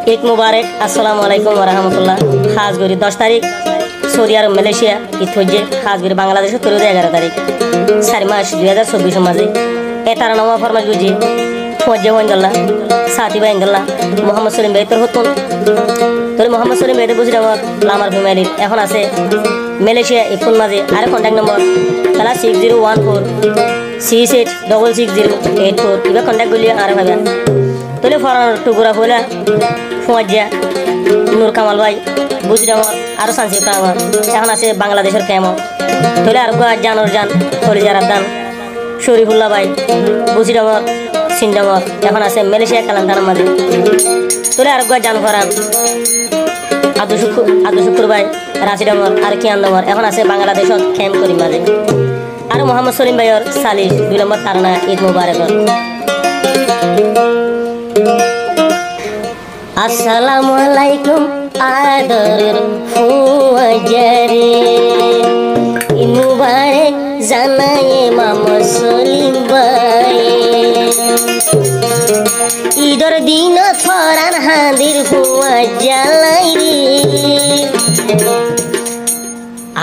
ঈদ মুবারক। আসসালামু আলাইকুম ওয়া রাহমাতুল্লাহ। খাস করি 10 তারিখ সৌদি আরব মালয়েশিয়া ঈদ হচ্ছে, খাস করে বাংলাদেশে 11 তারিখ 4 মাস 2024 মাঝে এতারা নওয়া ফরমাস গুজি ফজে ওয়াইন্দুল্লাহ সাথী বাইন্দুল্লাহ মোহাম্মদ সলিম ভাই তোর হতুন তোর মোহাম্মদ সলিম ভাই বুঝি আমার লামার ফ্যামিলি এখন আছে মালয়েশিয়া ইফুন মাঝে। আর কন্ট্যাক্ট নম্বর তালা 6014 686608 কিবা কন্ট্যাক্ট করলে আর ভাবেন তোলে ফরানোর টুকুরা হইলা ফুয়াজা নূর কামাল ভাই বুঝি আমার আরও সানসিপ্ত আমার এখন আছে বাংলাদেশের ক্যামো তোলে আর জানোর জান হলিজার দান শরীফুল্লাহ ভাই বুঝি আমার সিন্ডামর এখন আছে মালয়েশিয়া কালান্তার মাঝে তোলে আর জান ফরান আদু শুক্র ভাই রাশি ডামর আর কিয়ান ডামর এখন আছে বাংলাদেশত ক্যাম্প করি মাঝে। আর মোহাম্মদ সলিম ভাইয়ের 2 নম্বর তারানা ঈদ মুবারক। আসসালামু আলাইকুম আদরের ফুয়াজারে ঈদ মুবারক জানাই মোহাম্মদ সলিম ভাই। ঈদের দিন ফরান হাঁদির ফুয়া জ্বালাই রে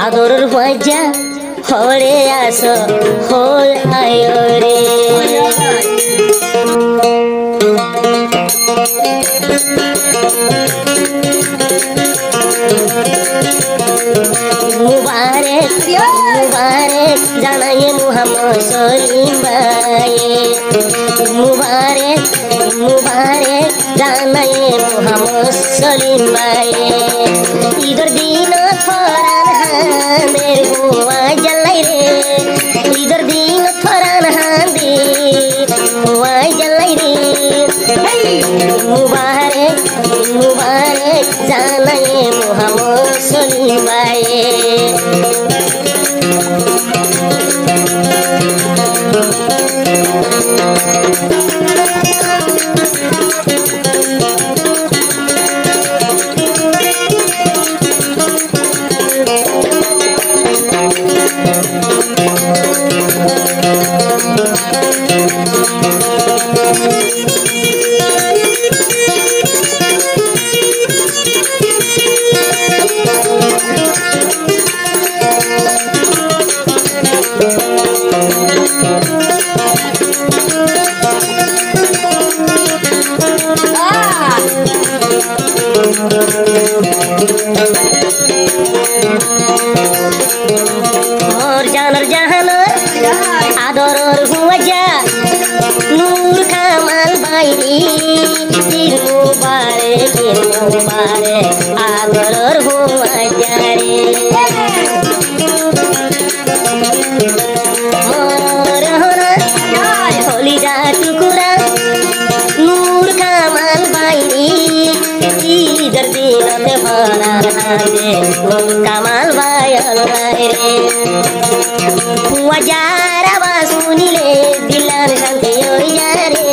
আদরের ফুয়াজা হরে আস হল আয় রে মুবারক মুবারক জানাই মোহাম্মদ সলিম ভাই। মুবারক মুবারক জানাই মোহাম্মদ সলিম ভাই। ঈদের দিন ফরান হাঁদের হুয়া জ্বালাই রে ঈদের দিন ফরান হাঁদি হুয়া জ্বালাই রে মুবারক মুবারক জানাই মোহাম্মদ সলিম ভাই। আদরের হুয়াজা নূর কামাল বাইরি ঈদ মুবারক আদরের হুয়াজা রে হলিদা টুকুরা নূর কামাল বাইরি ঈদের দিনতে ফরান হাঁদে নূর কামাল বাইল রে ফুয়াজার আওয়াজ শুনিলে দিলার শান্তি হইয়া রে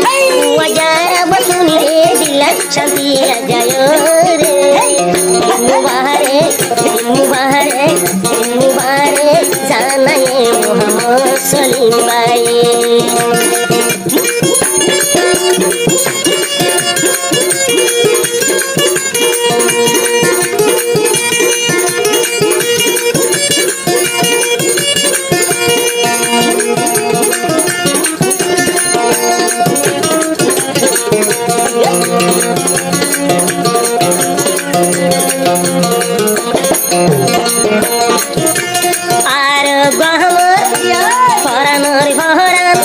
ফুয়াজার আওয়াজ শুনিলে দিলার শান্তি যায় রে মুবারক মুবারক মুবারক জানাই মোহাম্মদ সলিম ভাই। আর গহমর ফরানোর ফরান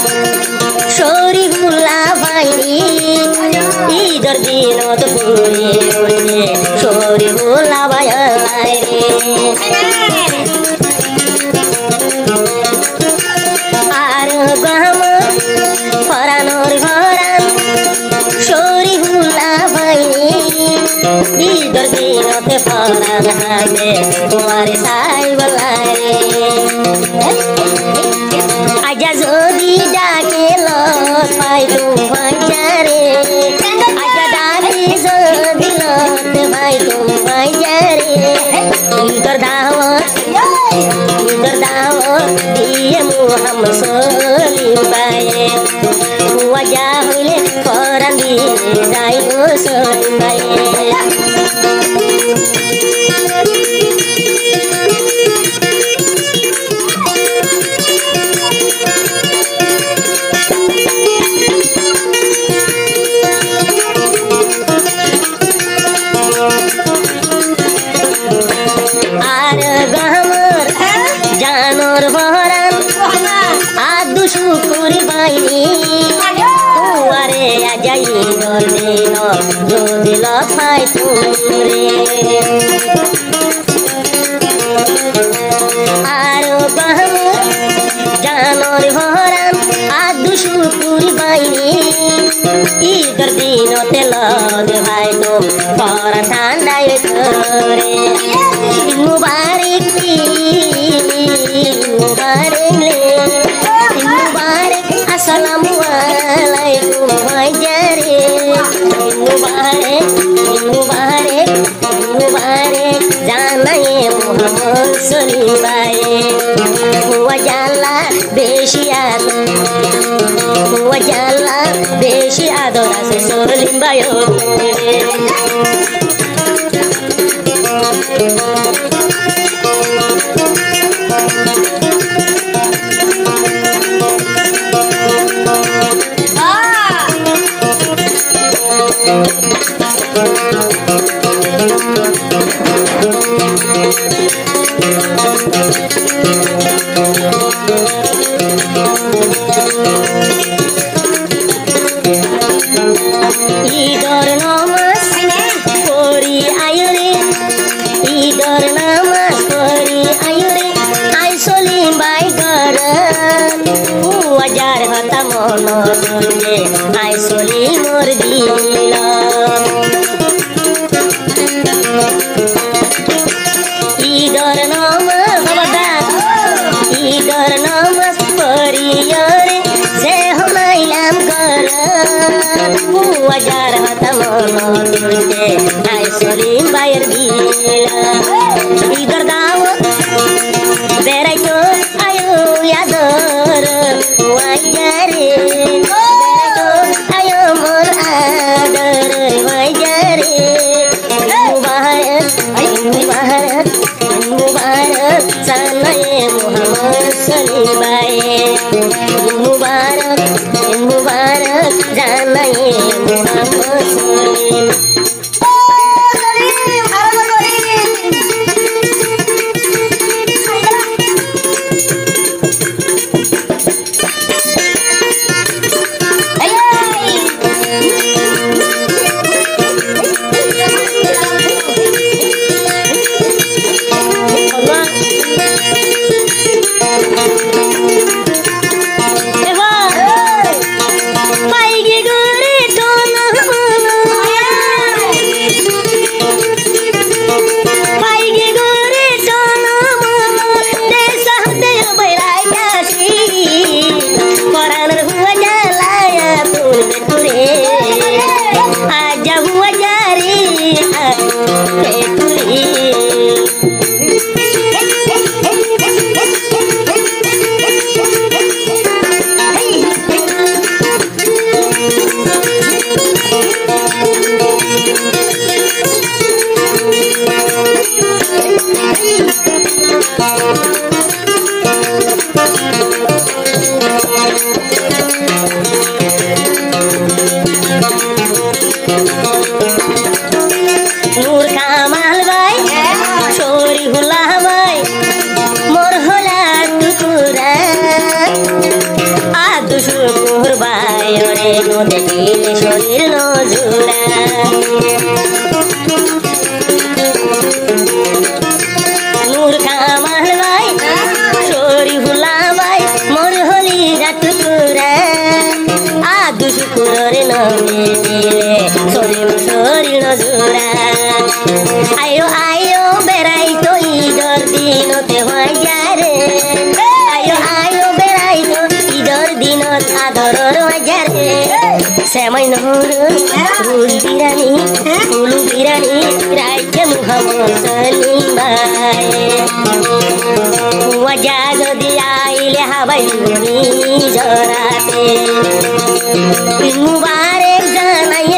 শরীফুল্লাহ ভাই ঈদের দিনত ঘুরে ঘুরে শরীফুল্লাহ ভাই রে আর গহমর ফরানোর ফরান শরীফুল্লাহ ভাই ঈদের দিনতে ফরান হাঁদে তোমার সাই বলাই আজা যদি ডাকে লত পাই তোমার যারে আজা ডাকে যদি লত পাই তোমার যারে ঈদের দাওয়াত দিয়ে মোহাম্মদ সলিম ভাই ওয়াজা হইলে ফরান जाई सलिम भाई শুকুরি বাইনি তুয়ারে আজাই দিন যদি লফাই তুরে আর গহম জানর ভরান আদু শুকুরি বাইনি ঈদের দিনতে লগে ভাই তো পর ঠান্ডায় করে মুবারক মুবারক मुबारक अस्सलामु अलैकुम वजरे मुबारक मुबारक मुबारक जानाए मोहम्मद सलीम भाई वजाला बेशी आदरा से सलीम भाई ঈদর নামাজ পড়ি আয়রে ঈদর নামাজ পড়ি আয়রে আই সলিম ভাই ঘর হাজার হতা মন দুর্গে আই সলিমর দিল ঈদর নামাজ ঈদর নামাজ পড়ি আয়রে যে হমাইলাম ঘর হাজার হতা মন দুর্গে আই সলিম ভাইয়ের দিল ঈদর দাওয়াত বেড়াই তো আয়ো ইয়াদর ওয়াইজারে বেড়াই তো আয়ো মোর আদর ওয়াইজারে মুবারক মুবারক মুবারক জানায়ে মোহাম্মদ সলিম ভাই মুবারক মুবারক জানায়ে মোহাম্মদ সলিম देखिले शरीर नजुरा नूर कामाल भाई छोरी हुला भाई मोर होली रात कुरा आदु शुकुरे नमे दिले शरीर नजुरा आयो आयो बेराई तो इधर दिन ते भाई जारे आयो आयो बेराई तो इधर दिन आदर जारे Semai nurun, rus birani, ulu birani, raja Muhammad Salim Bhai. Wajah jadi aile habai ni jorate. Mubarak janaya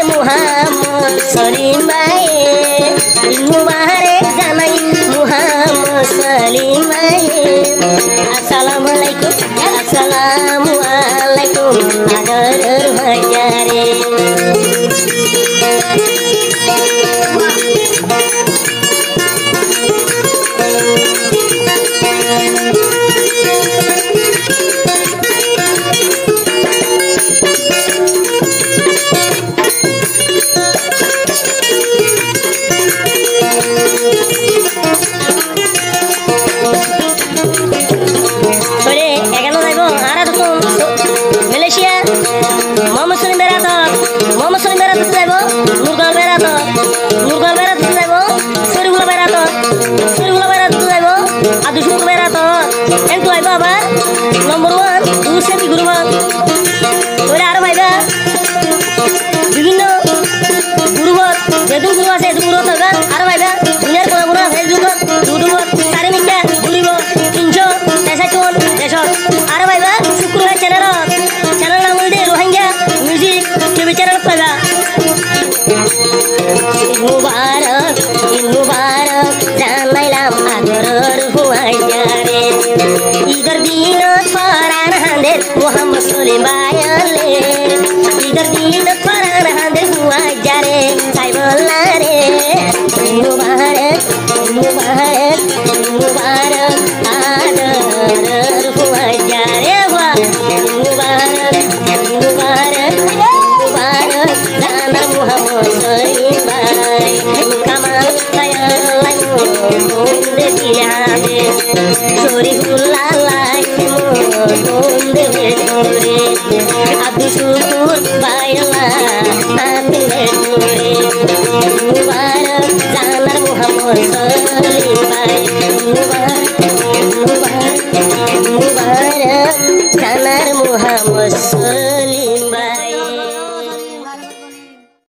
Salim भाई ईद मुबारक জানাই মুহাম্মদ সলিম ভাই আসসালামু আলাইকুম আদরের ভাইয়ারে মালয়েশিয়া মোহাম্মদ সলিম বেরাত যাইব নুরগঞ্জ বেরাত যাইব শরীফুল্লাহ বেরাত যাইব আদু শুকুর বেরাত এমন আইব আবার নম্বর 1 দুসেমি গুরুবান ওরা আরো ভাইবা বিভিন্ন গুরুবত যেদুন গুরু আছে এদুন গুরু থাকবে আরো ভাইবা দুনিয়ার কোন গুরু ফেসবুকত ইউটিউবত চারিমিকা ঘুরিব 363 দেশত আরো ভাইবা শুক্রবার চ্যানেল নাম হইছে রোহিঙ্গা মিউজিক টিভি চ্যানেল পাইবা ঈদ মুবারক জানাইলাম আদরের হুয়াইয়ারে ঈদের দিন ফরান হাঁদের মোহাম্মদ সলিম ভাইয়ালে ঈদের দিন ফরান হাঁদের হুয়াইয়ারে তাই বললারে ঈদ মুবারক আদরের হুয়াইয়ারে ঈদ মুবারক জানার মোহাম্মদ সলিম ভাই কামাল দয়ালাই মুন্দে দিয়াবে শরীফুল্লাহ লাই মুন্দে ধরে আব্দু শুকুর বাইলা আমিলে ধরে মুবারক জানার মোহাম্মদ সলিম ভাই মুবারক জানার মোহাম্মদ সলিম